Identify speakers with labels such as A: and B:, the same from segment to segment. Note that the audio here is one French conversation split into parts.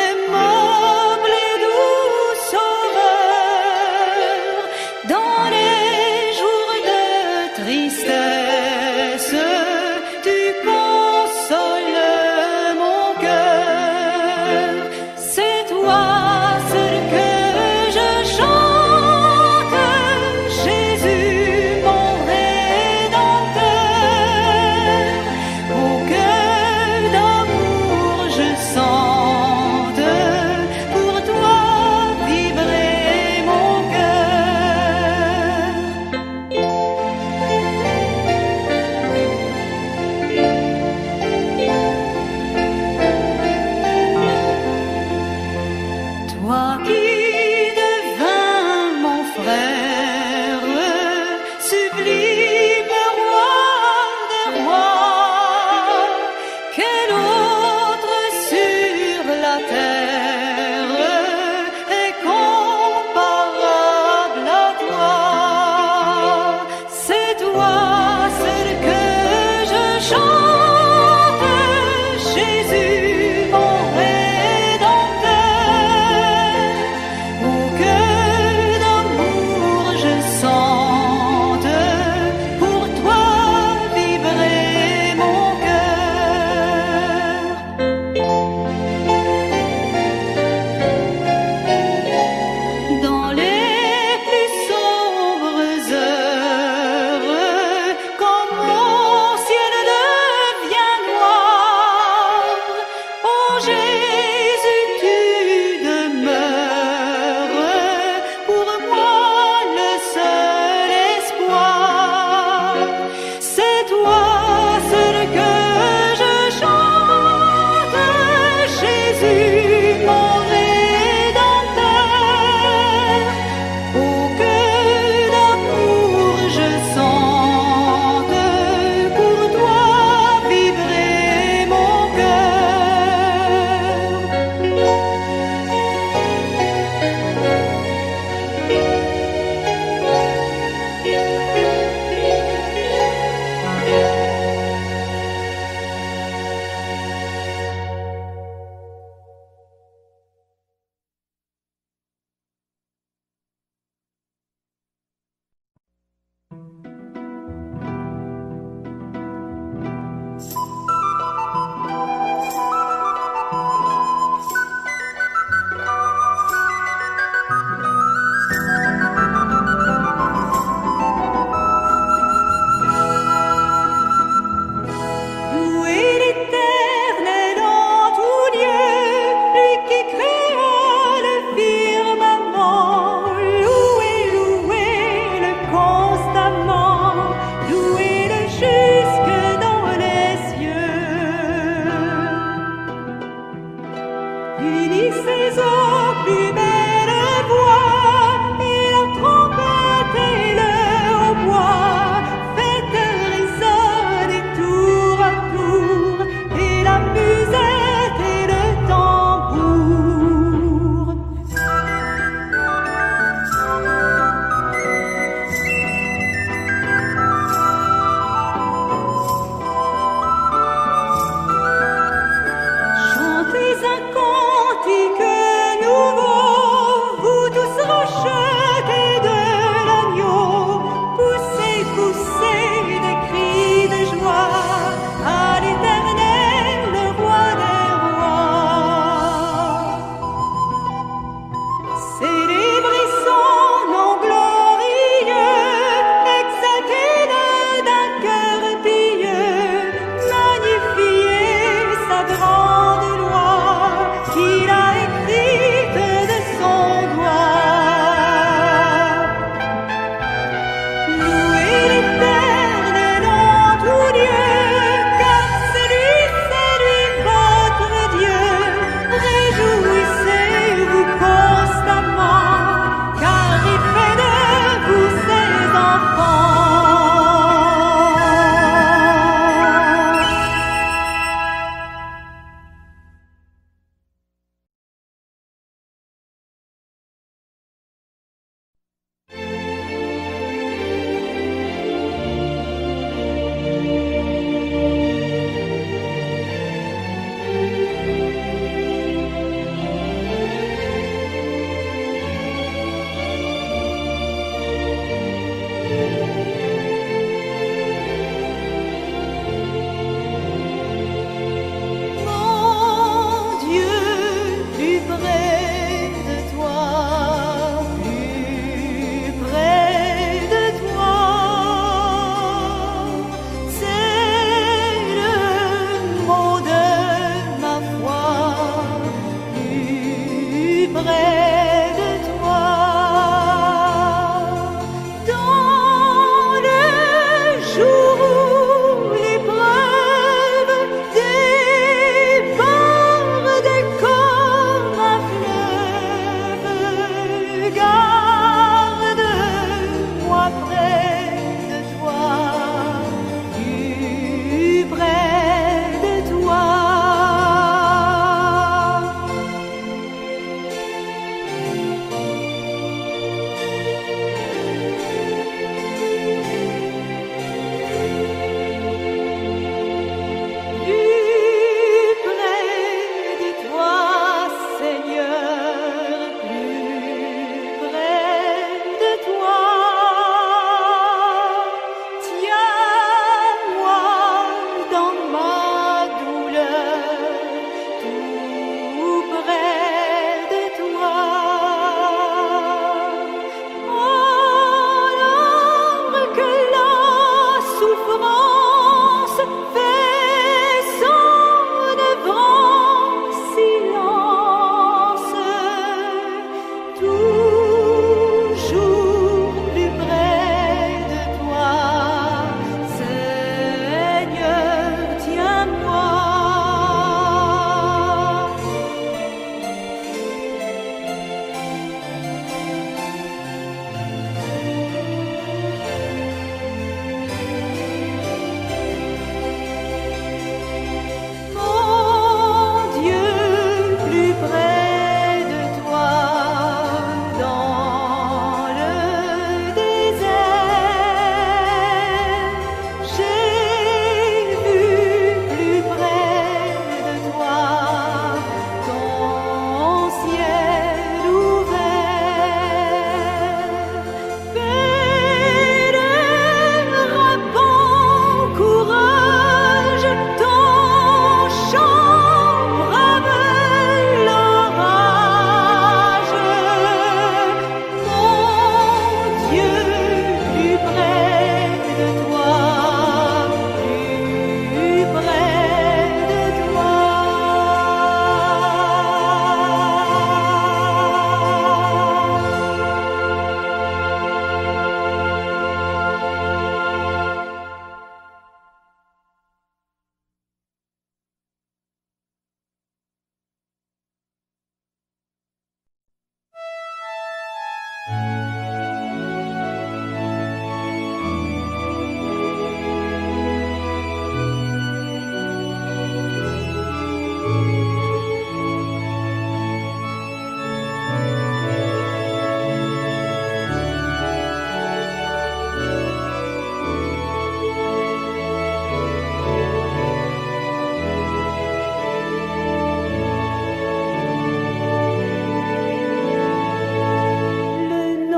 A: Aimable et douce oreille, Le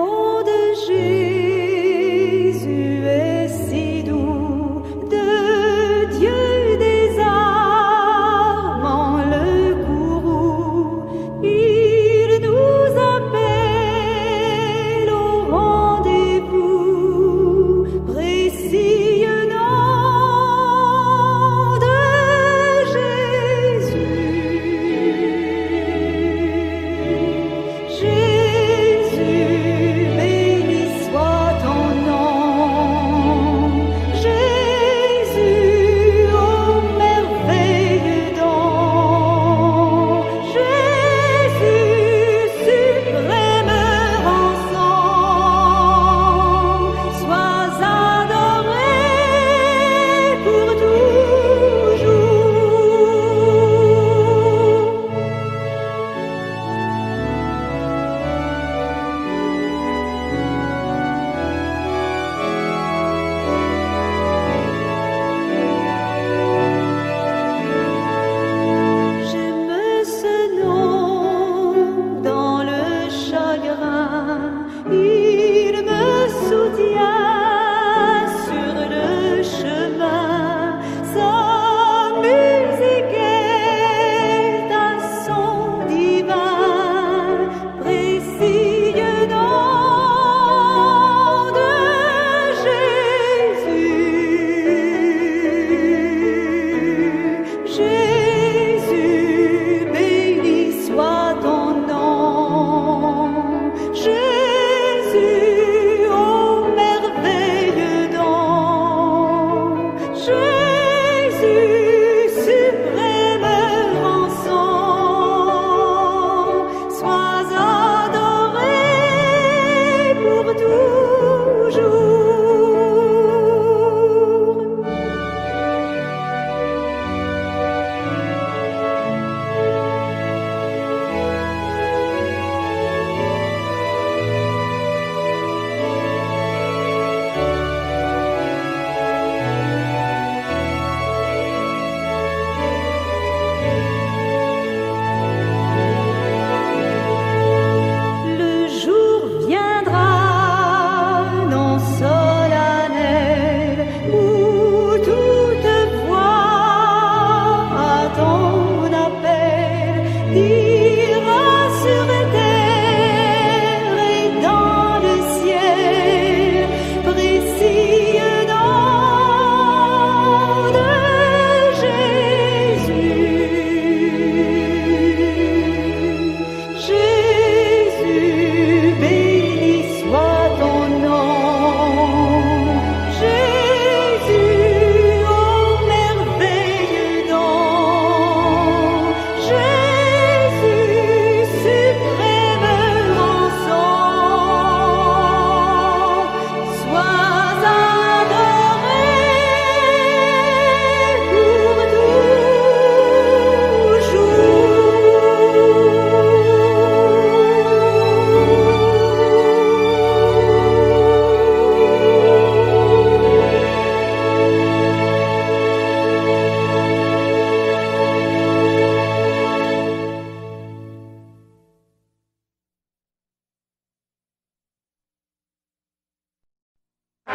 A: Oh,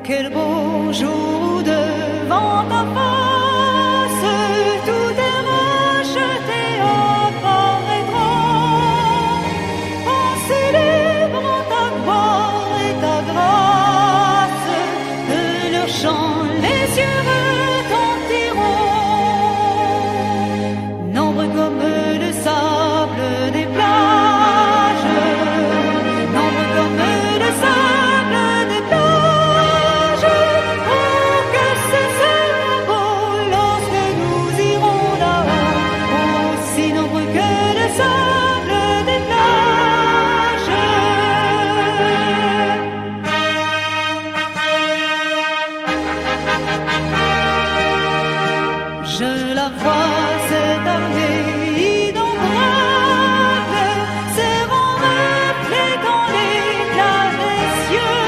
A: quel beau jour devant ta face, tout est racheté apparaîtra. En célébrant ta gloire et ta grâce, de leur chant les yeux retentiront. Nombre comme le sable des plages, nombre comme le sable des plages. Oh, que ce sera beau lorsque nous irons là-haut, aussi nombreux que le sable des plages. Je la vois, cette armée innombrable, ses rangs reflétant l'éclat des cieux,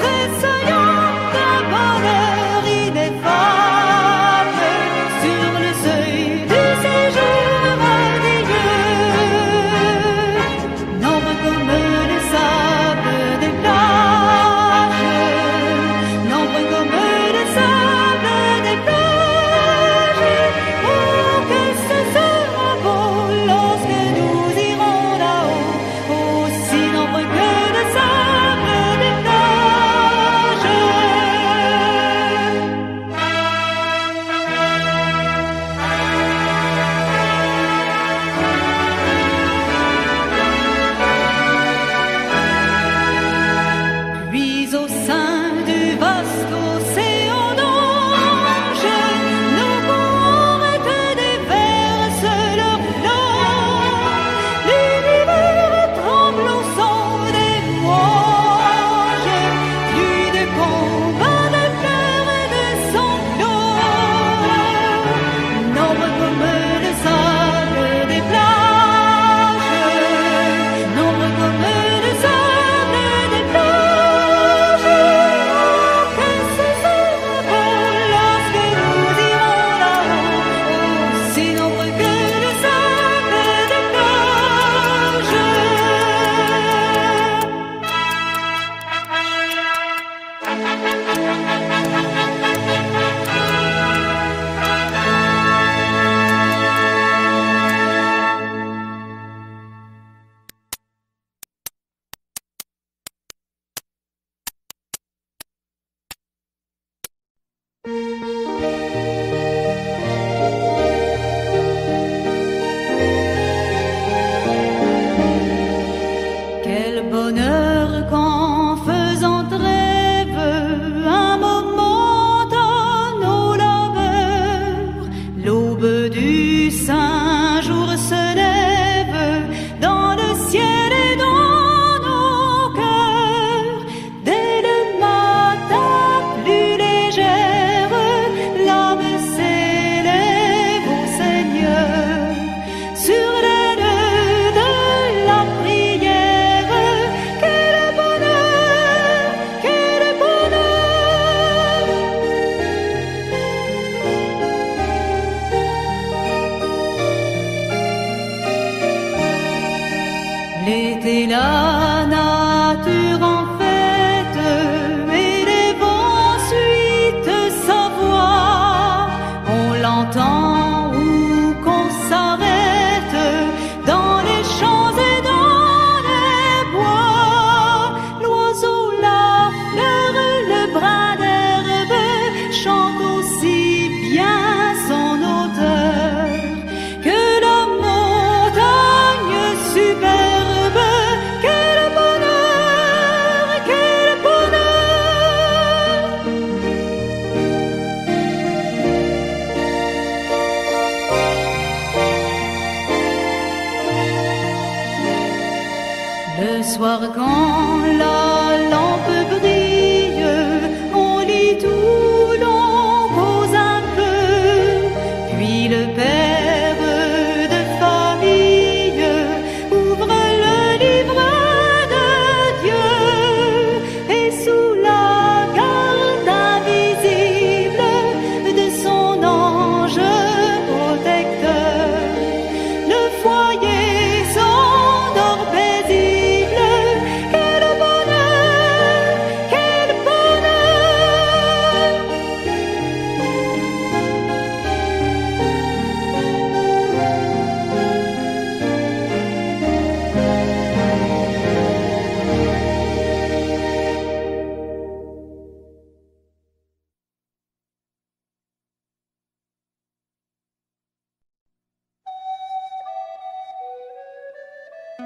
A: tressaillant d'un bonheur ineffable sur le seuil du séjour radieux. Nombre comme le sable des plages, nombre comme le sable des plages. Oh, que ce sera beau lorsque nous irons là-haut, aussi nombreux que le sable des plages. Puis au sein du vaste océan d'anges, nos poètes déversent leur flamme. L'univers tremble au son des louanges, plus de combats, de pleurs et de sanglots. Nombre comme le sable des plages, nombre comme le sable des plages. Oh, que ce sera beau lorsque nous irons là-haut, aussi nombreux que le sable des plages. Quel bonheur qu'en faisant trêve un moment à nos labeurs, l'aube du saint jour se lève dans le ciel et dans nos cœurs. Dès le matin plus légère, l'âme s'élève au Seigneur. Sur l'aile de la prière, quel bonheur, quel bonheur. L'été, la nature en fête, et les vents suivent sa voix. On l'entend où qu'on s'arrête, dans les champs et dans les bois. L'oiseau, la fleur, le brin d'herbe chante aussi bien son auteur que la montagne superbe. Quel bonheur, quel bonheur. Le soir quand la lampe brille, on lit tout, l'on cause un peu, puis le père de famille ouvre le livre de Dieu, et sous la garde invisible de son ange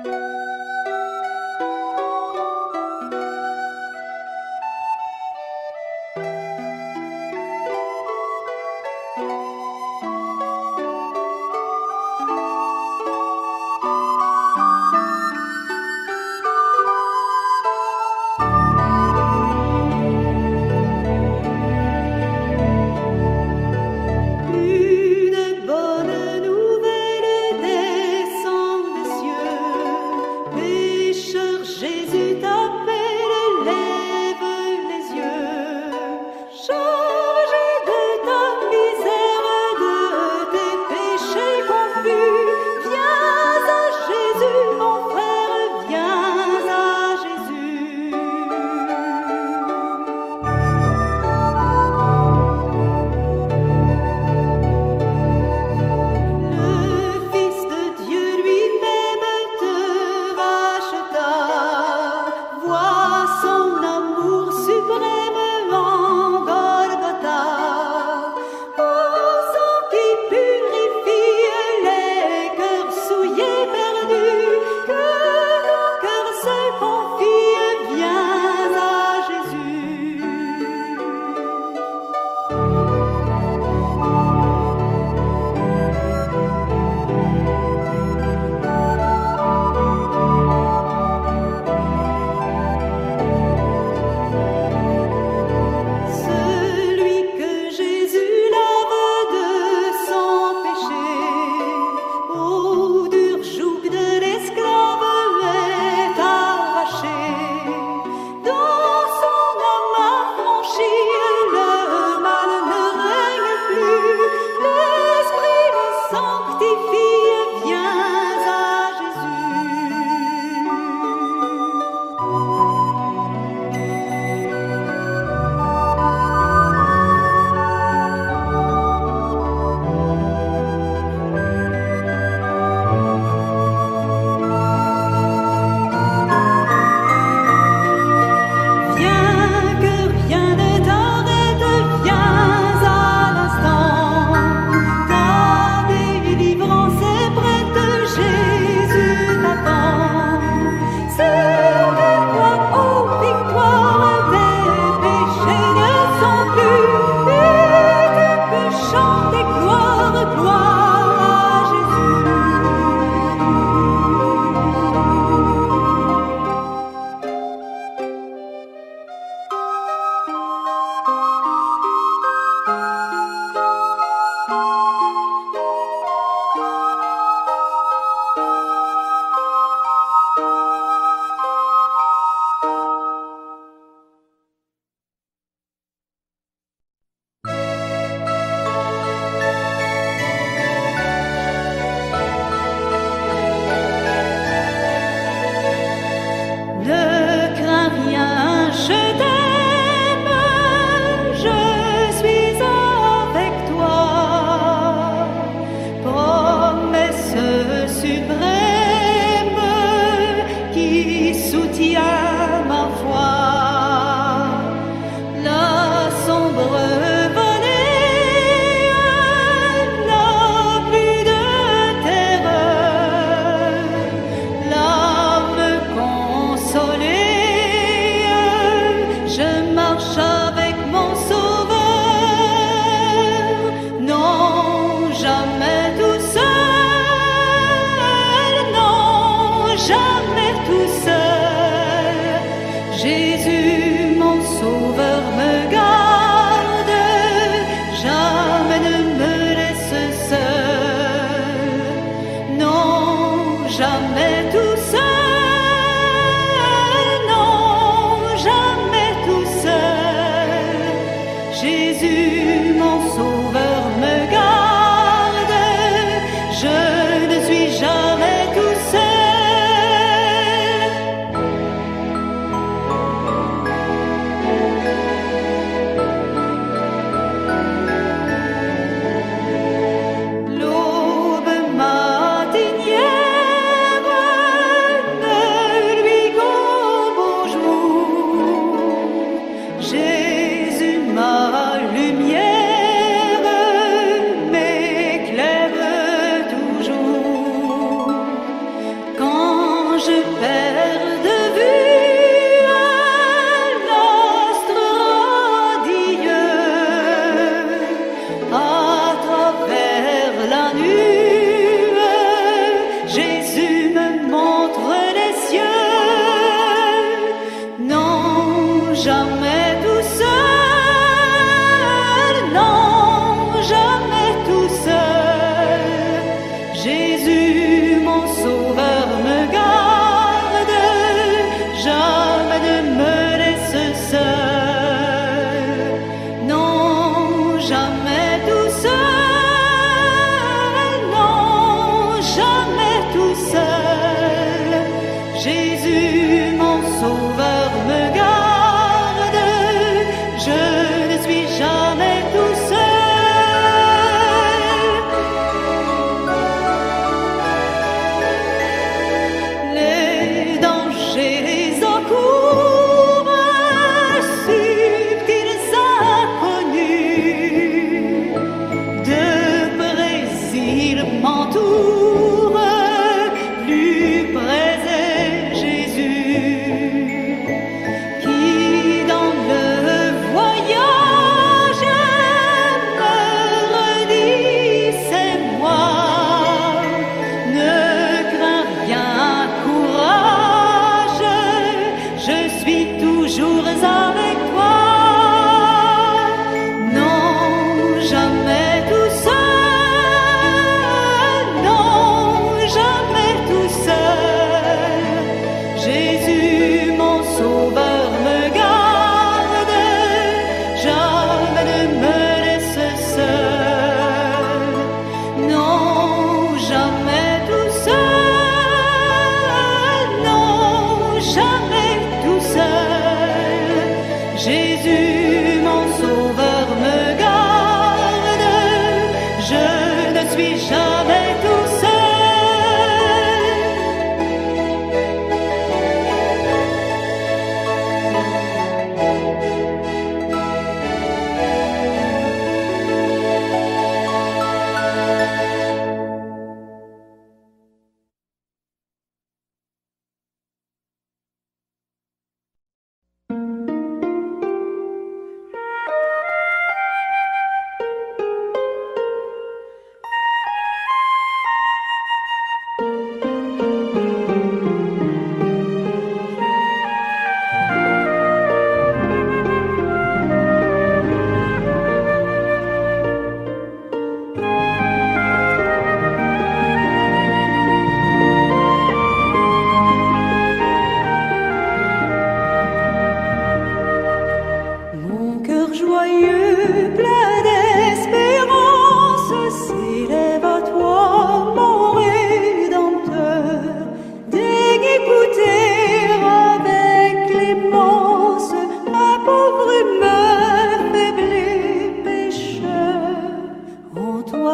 A: Une bonne nouvelle descend des cieux,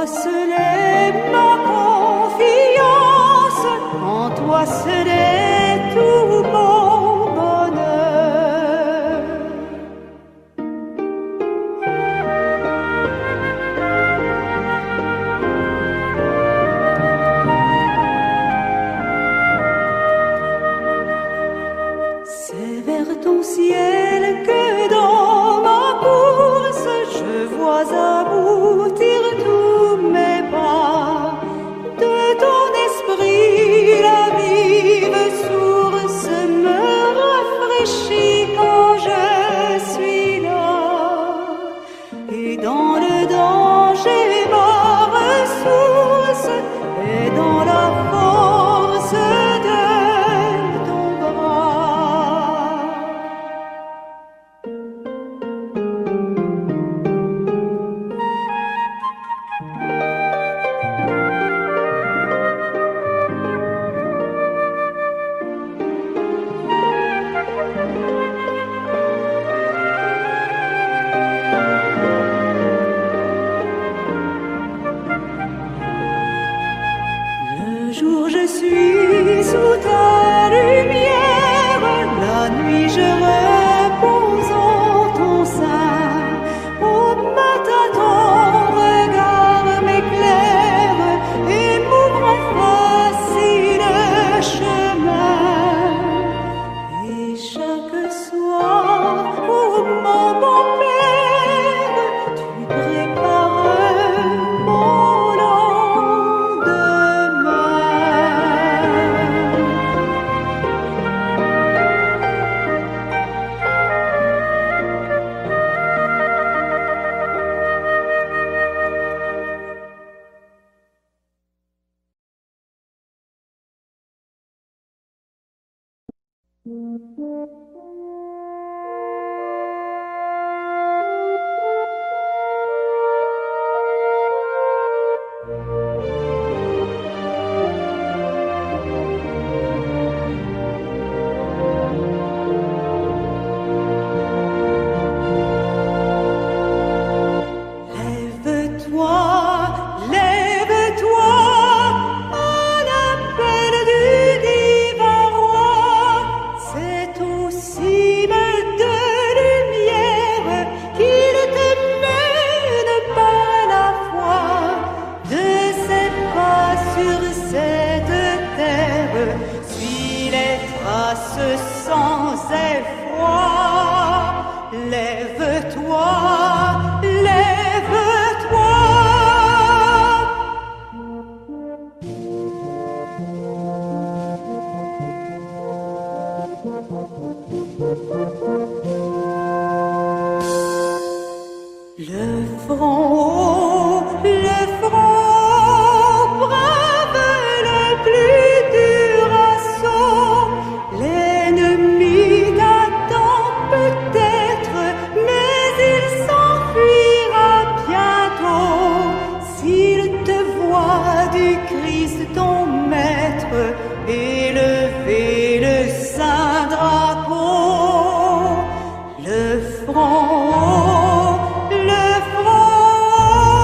A: seul est ma confiance, en toi seul est tout mon bonheur. C'est vers ton ciel que dans ma course je vois aboutir tous mes pas. De ton esprit la vive source me rafraîchit quand je suis là. Et dans le danger ma ressource est dans la force de ton bras. Le jour je suis sous ta lumière, la nuit je repose en ton sein. Au matin ton regard m'éclaire et m'ouvre facile chemin. Et chaque soir, oh mon bon Père, tu prépares mon lendemain. Lève-toi, lève-toi, à l'appel du divin roi. C'est au ciel de lumière qu'il te mène par la foi. De ses pas sur cette terre, suis les traces sans effroi. Lève-toi, lève-toi. Le front haut, le front brave, le plus dur assaut. L'ennemi t'attend peut-être, mais il s'enfuira bientôt. S'il te voit du Christ ton maître, élever le saint drapeau. Le front haut, le front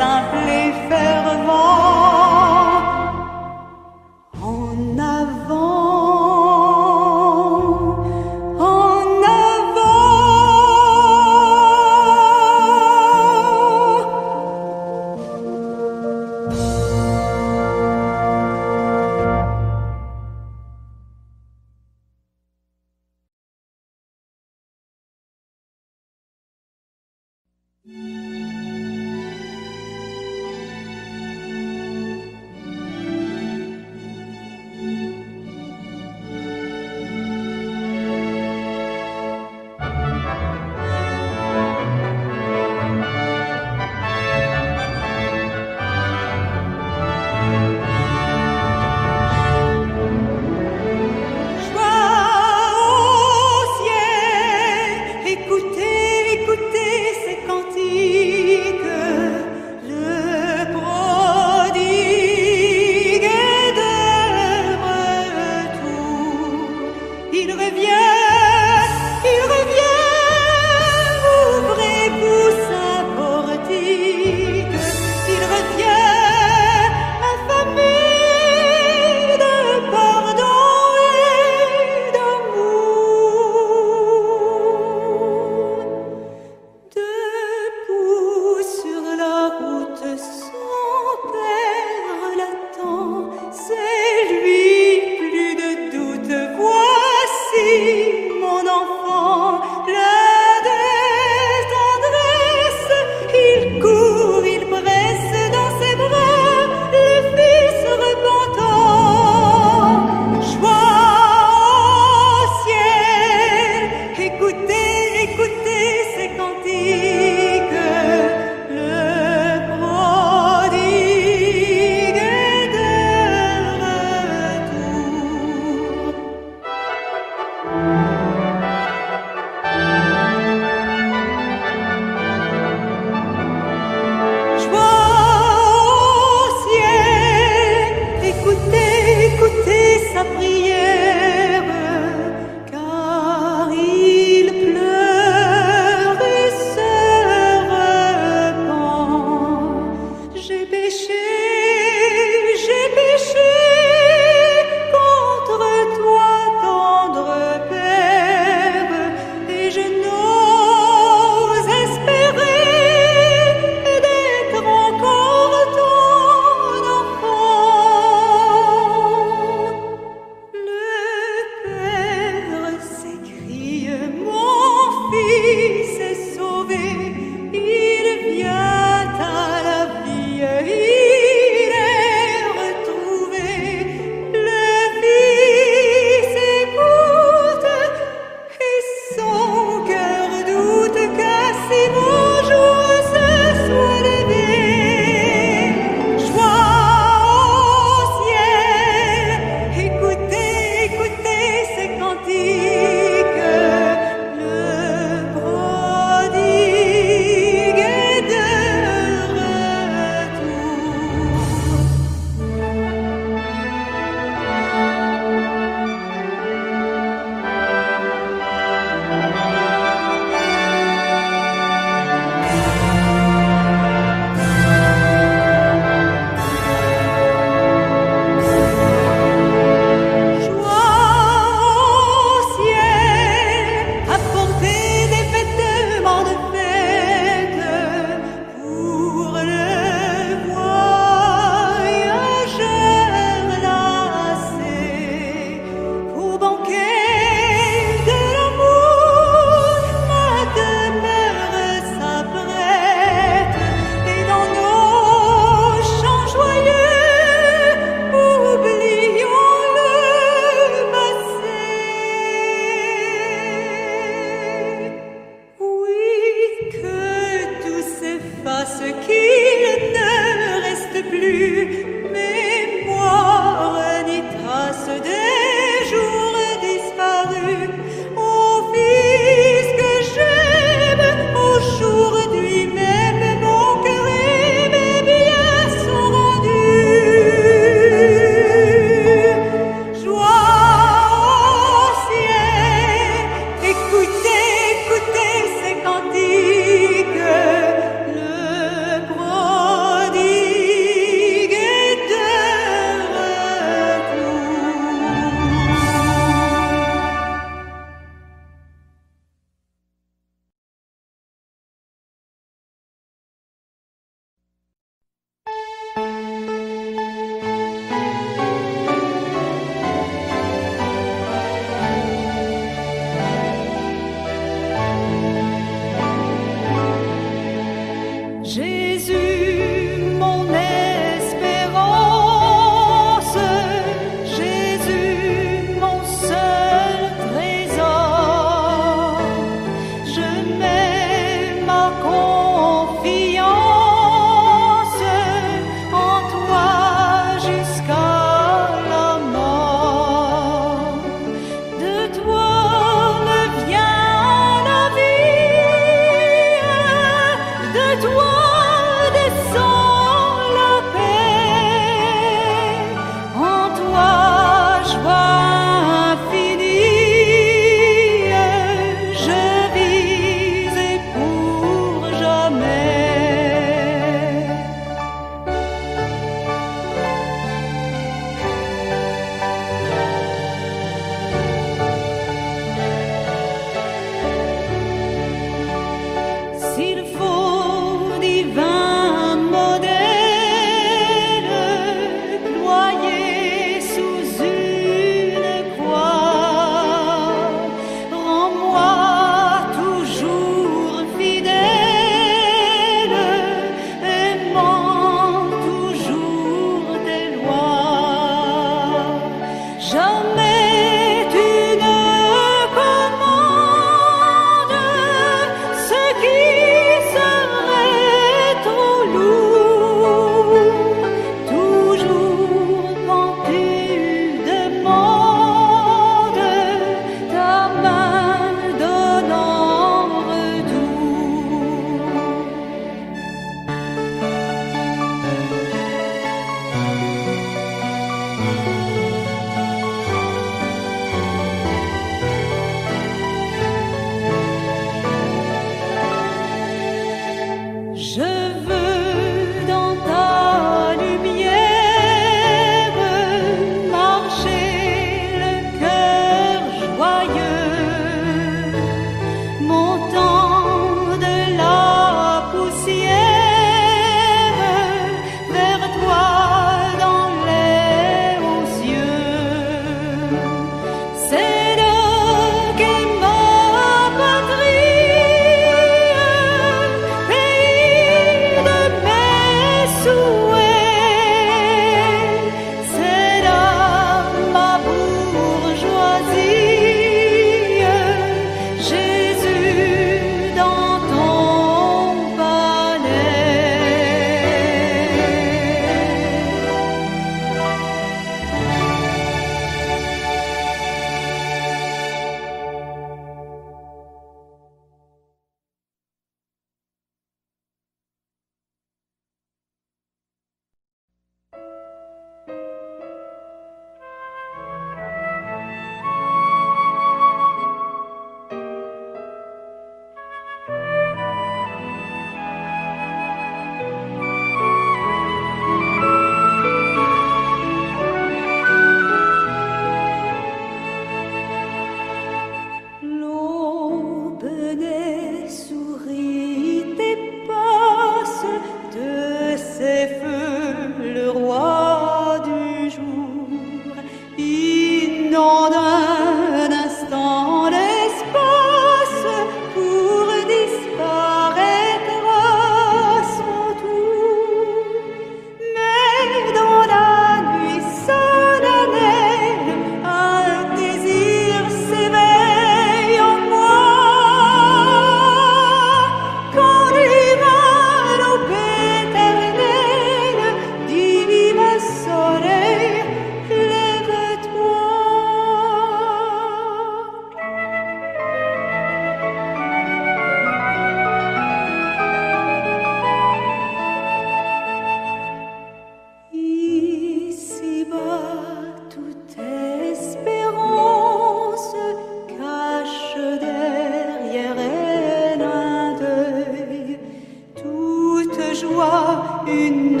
A: une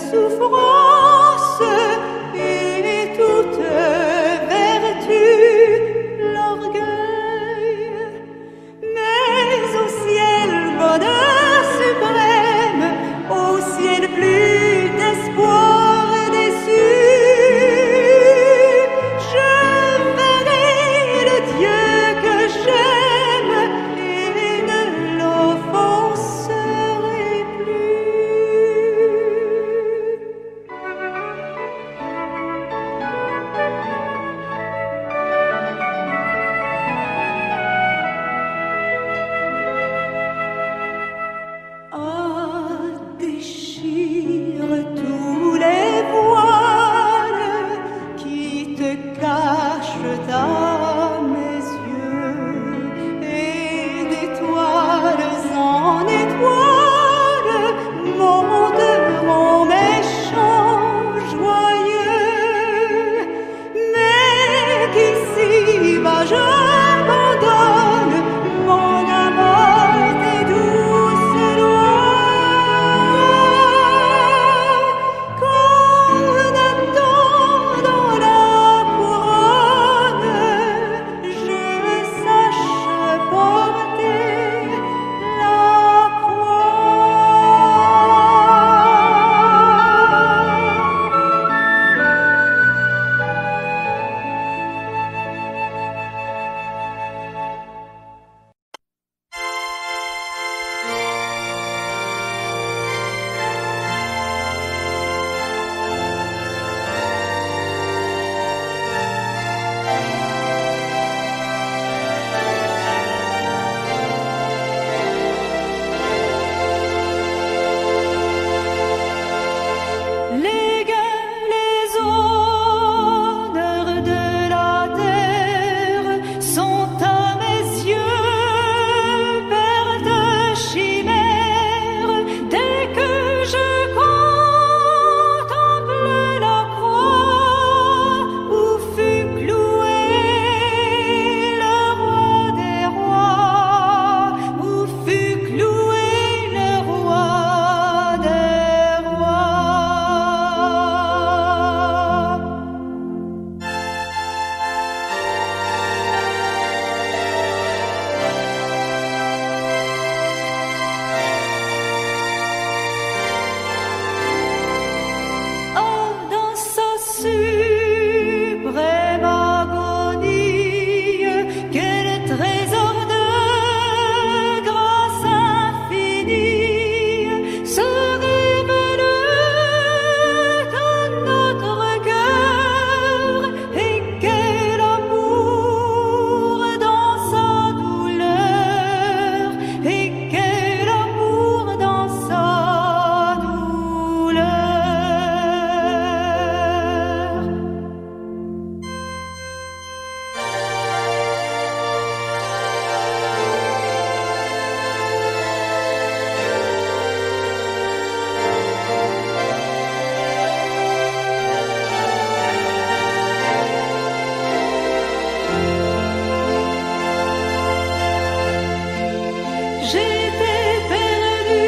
A: souffrance et toute vertu, l'orgueil. Mais au ciel, bonheur suprême, au ciel plus d'espoir déçu, je verrai le Dieu que j'aime et ne l'offenserai plus. Ah, déchire tous les voiles qui te cachent à mes yeux, et d'étoiles en étoiles monteront mes chants joyeux. Mais qu'ici-bas j'abandonne mon amour tes douces lois, qu'en attendant la couronne, je sache porter la croix. Les gains, les honneurs de la terre sont à mes yeux perte chimère. Dès que je contemple la croix où fut cloué le roi des rois, où fut cloué le roi des rois. Oh, dans sa suprême agonie, quel trésor de grâce infinie se révèle à notre cœur, et quel amour dans sa douleur, et quel amour dans sa douleur. J'étais perdu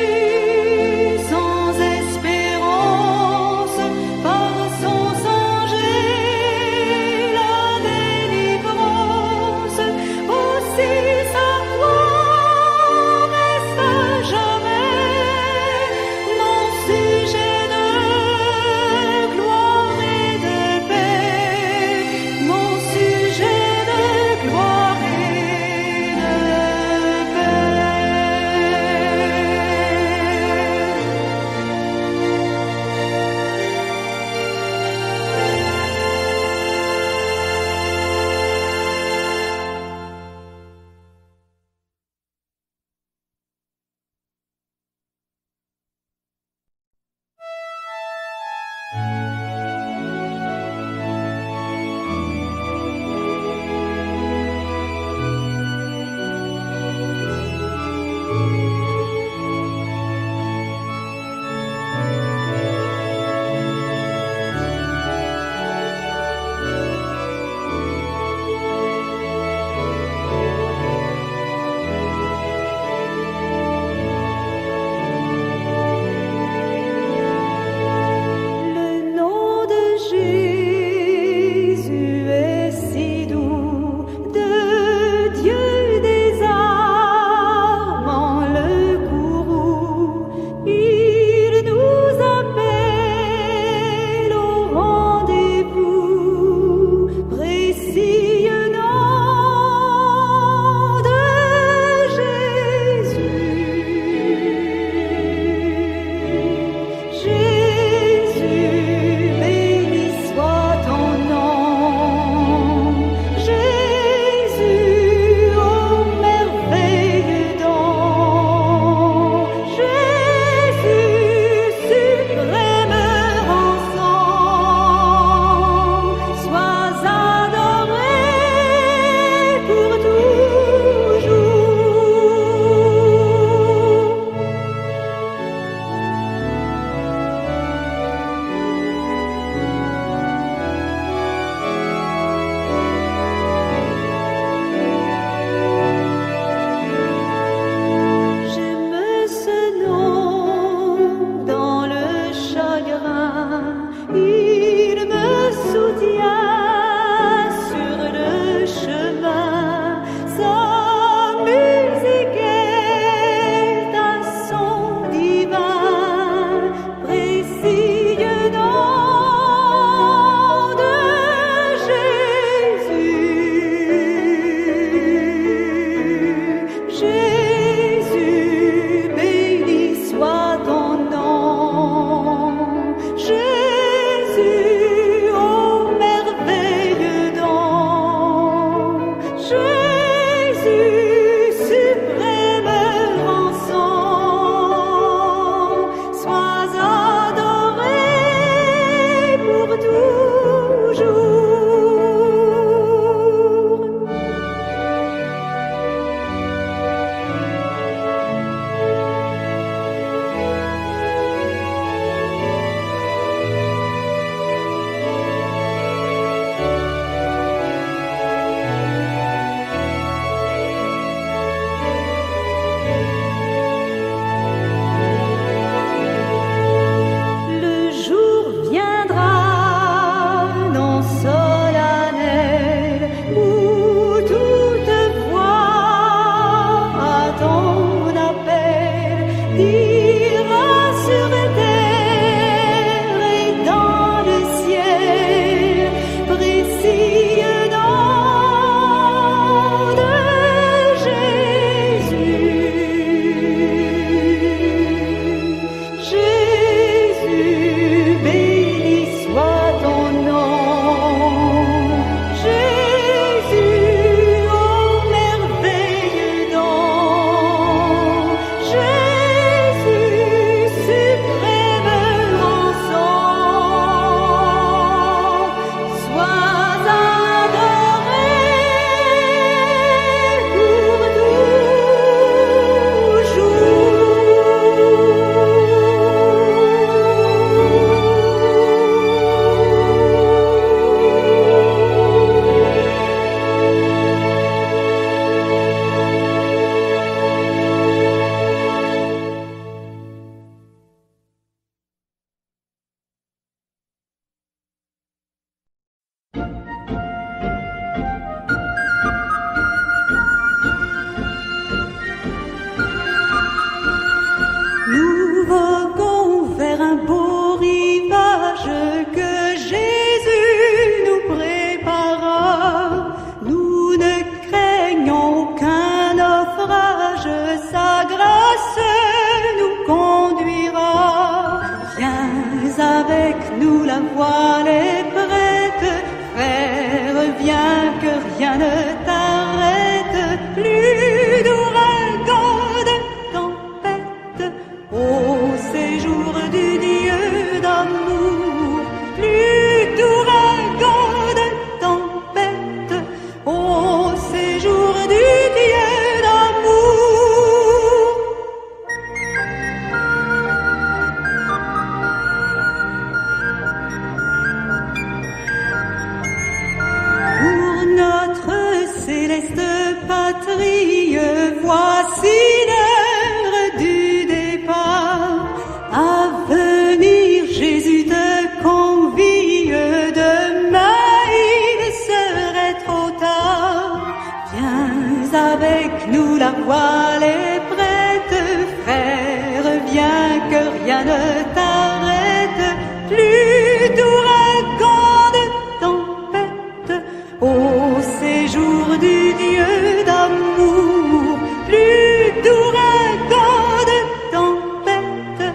A: sans espérance, par son sang j'ai la délivrance. Aussi sa promesse à jamais, mon sujet de gloire et de paix, mon sujet de gloire et de paix. avec nous, la voile est prête. Frère, viens que rien ne t'arrête. Plus d'ouragan, de tempête, au séjour du Dieu d'amour. Plus d'ouragan, de tempête, au séjour du Dieu d'amour. Pour notre céleste patrie, voici l'heure du départ. À venir, Jésus te convie, demain il serait trop tard. Viens avec nous, la voile est prête. Frère, viens que rien ne t'arrête. Plus d'ouragan, de tempête, au séjour du Dieu d'amour. Plus d'ouragan, de tempête,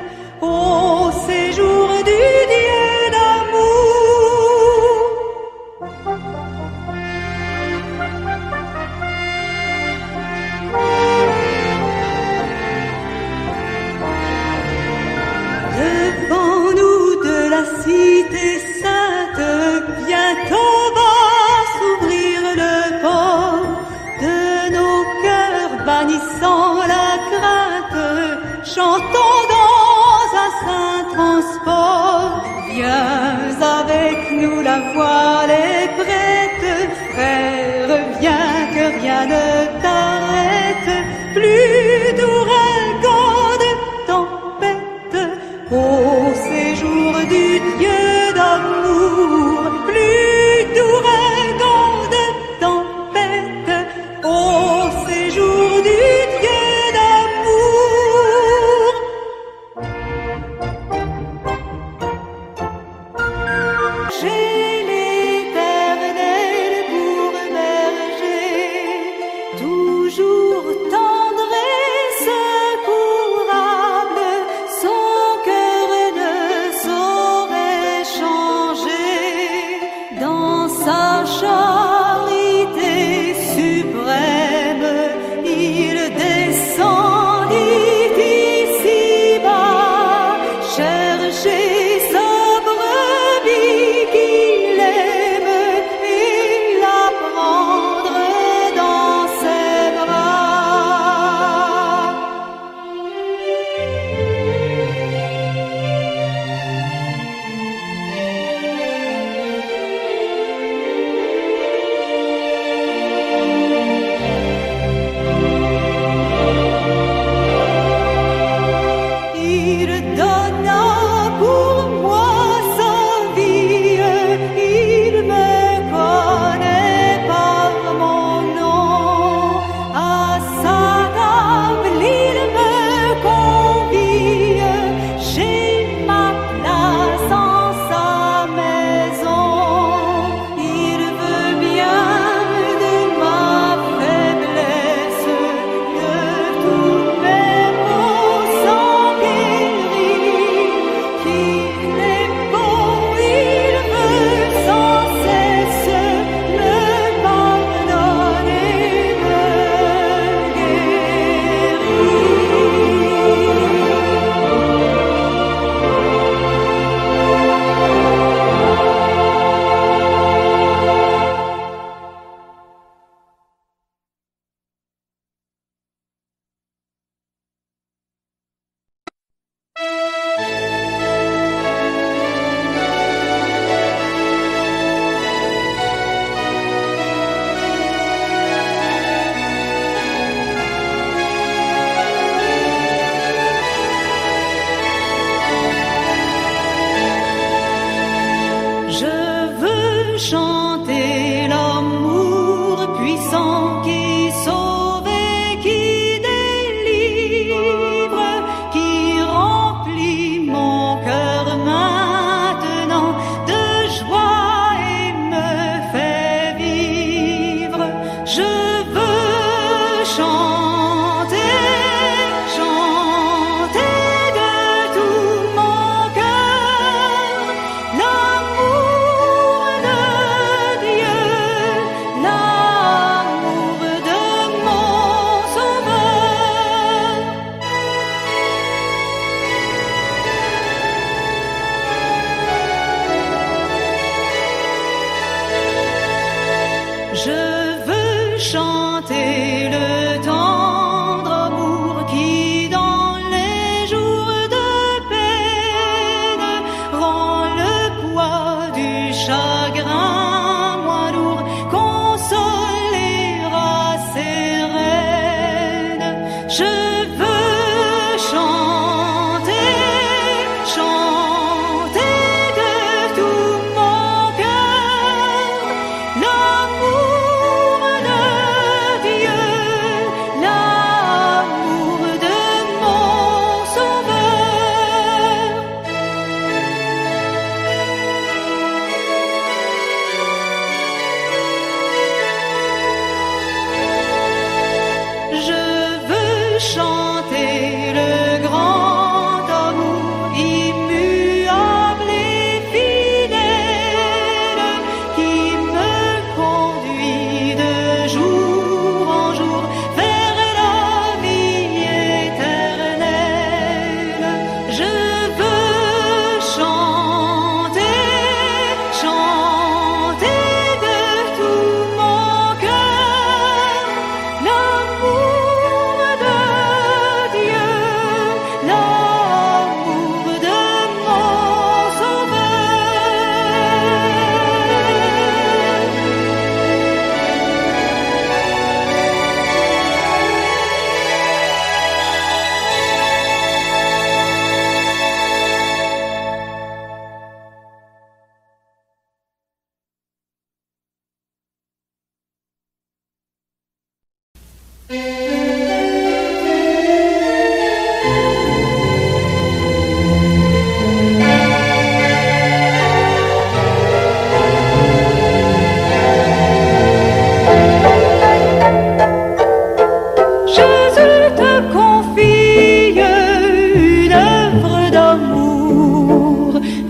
A: au séjour du Dieu d'amour. Devant nous de la cité sainte, bientôt va s'ouvrir le port de nos cœurs, bannissant la crainte, chantons dans un saint transport. Viens avec nous, la voile est prête. Frère, viens que rien ne t'arrête. Plus d'ouragan, de tempête, au séjour du Dieu d'amour. Plus d'ouragan, de tempête, au séjour du Dieu d'amour. Chez l'Éternel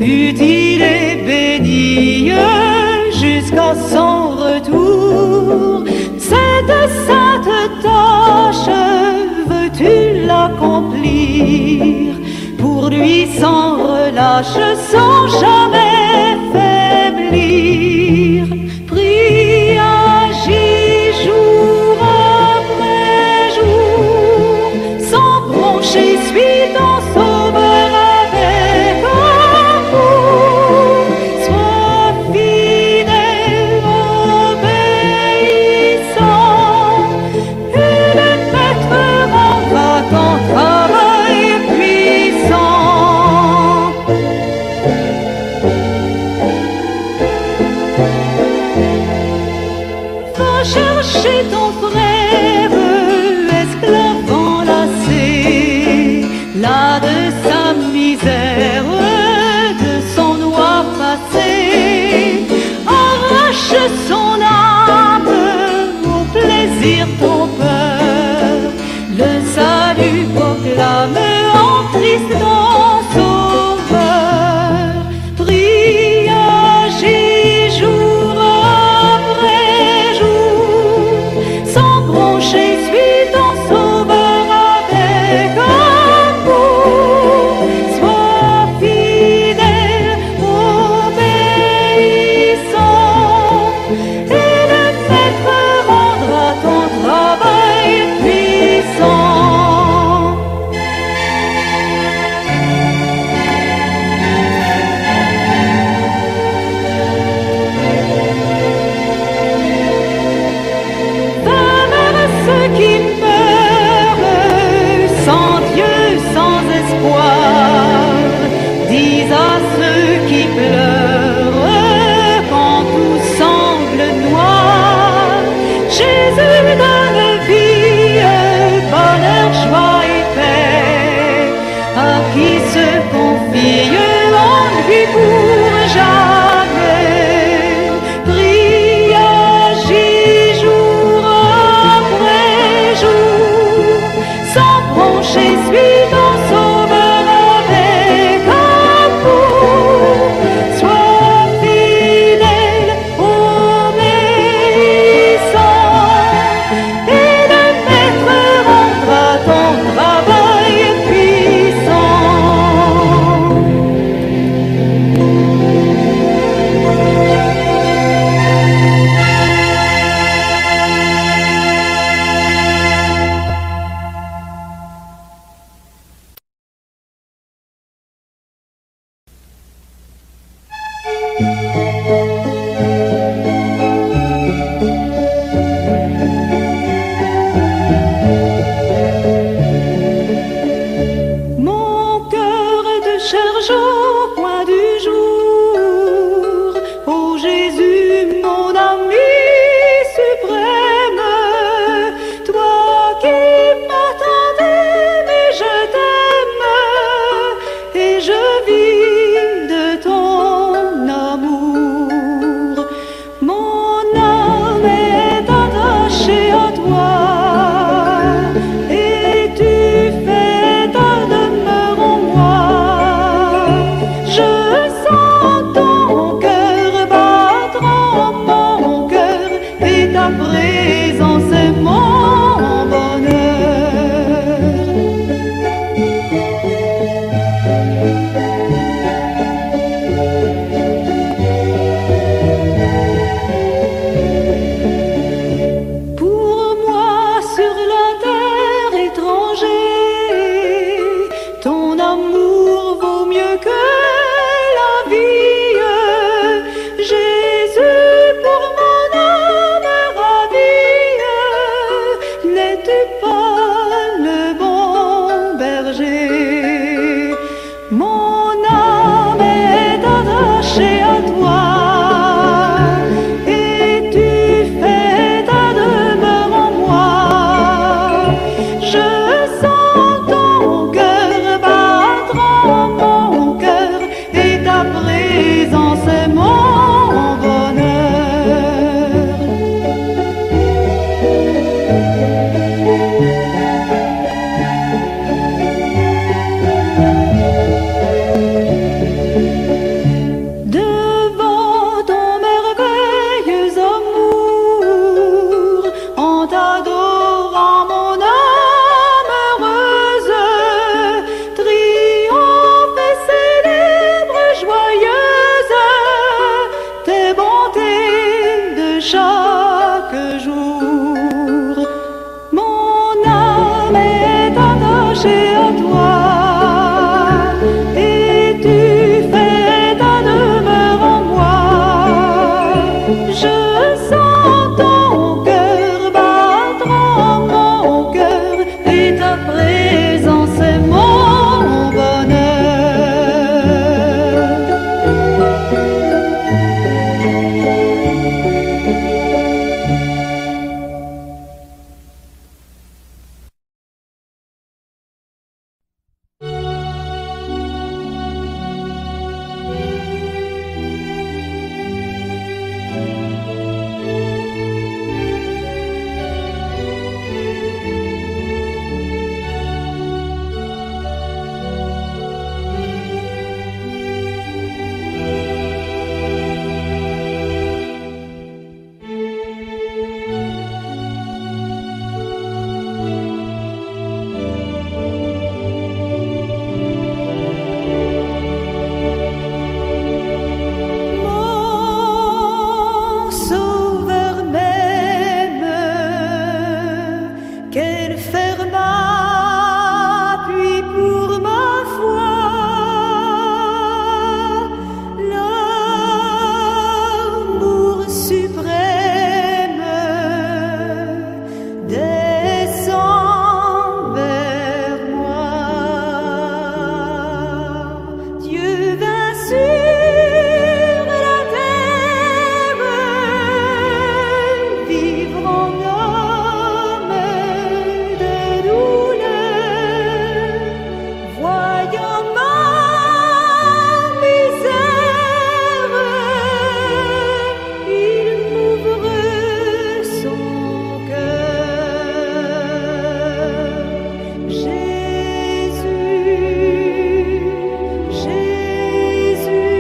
A: utile et bénie jusqu'à son retour. Cette sainte tâche, veux-tu l'accomplir? Pour lui sans relâche, sans jamais faiblir. Prie, agis jour après jour, sans broncher, suis ton sauveur avec amour. Sois fidèle, obéissant, et le maître rendra ton travail puissant. Va chercher ton frère, esclave enlacé, là de sa misère, de son noir passé. Arrache son âme au plaisir ton peur. Le salut proclame en Christ ton sauveur. Prie, agis jour après jour, sans broncher, suis ton sauveur avec amour. Sois fidèle, obéissant, et le maître rendra ton travail puissant. Va vers ceux qui meurent sans Dieu, sans espoir. Dis à ceux qui pleurent quand tout semble noir. Jésus donne vie, bonheur, joie et paix à qui se confie en lui pour jamais. Prie, agis jour après jour, sans broncher, suis ton sauveur avec amour. Sois fidèle, obéissant, et le maître rendra ton travail puissant. sur la terre, vivre en homme de douleur, voyant ma misère, il m'ouvre son cœur. Jésus, Jésus.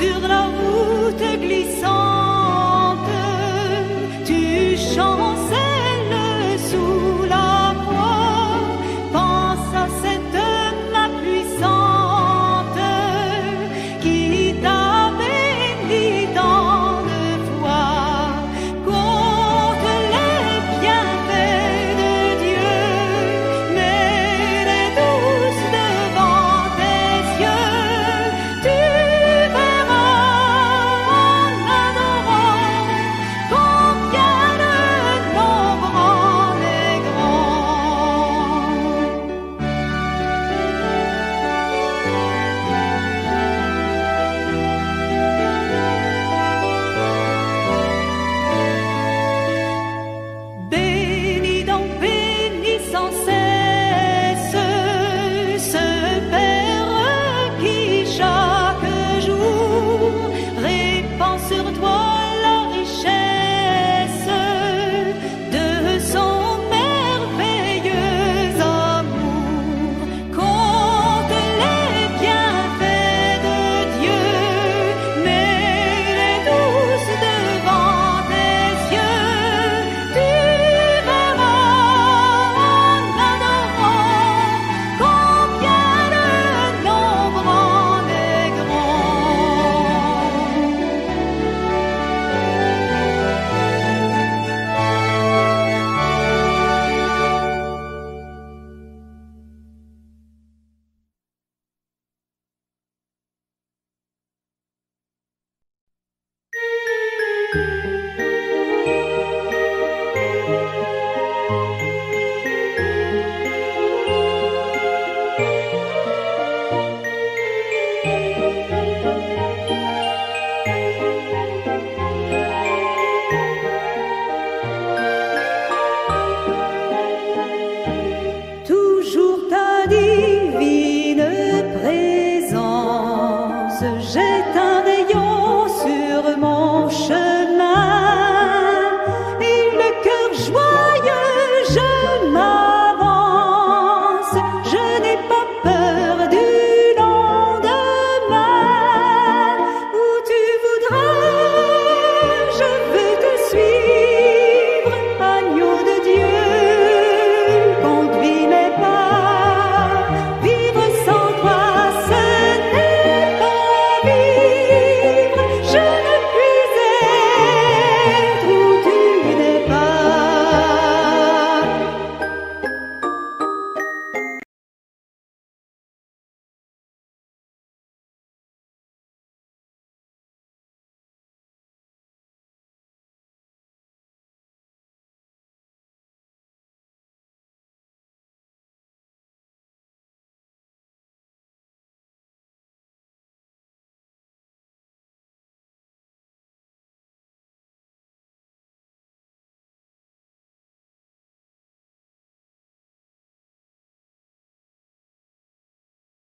A: sur la route glissante, tu chancelles sous la croix. Pense à cette main puissante qui t'a béni tant de fois. Compte les bienfaits de Dieu, mets-les tous devant tes yeux. Tu verras en adorant combien le nombre en est grand. Bénis donc, bénis sans cesse ce Père qui chaque jour répand sur toi la richesse de son merveilleux amour. Compte les bienfaits de Dieu, mets-les tous devant tes yeux. Tu verras en adorant combien le nombre en est grand. Toujours ta divine présence jette un rayon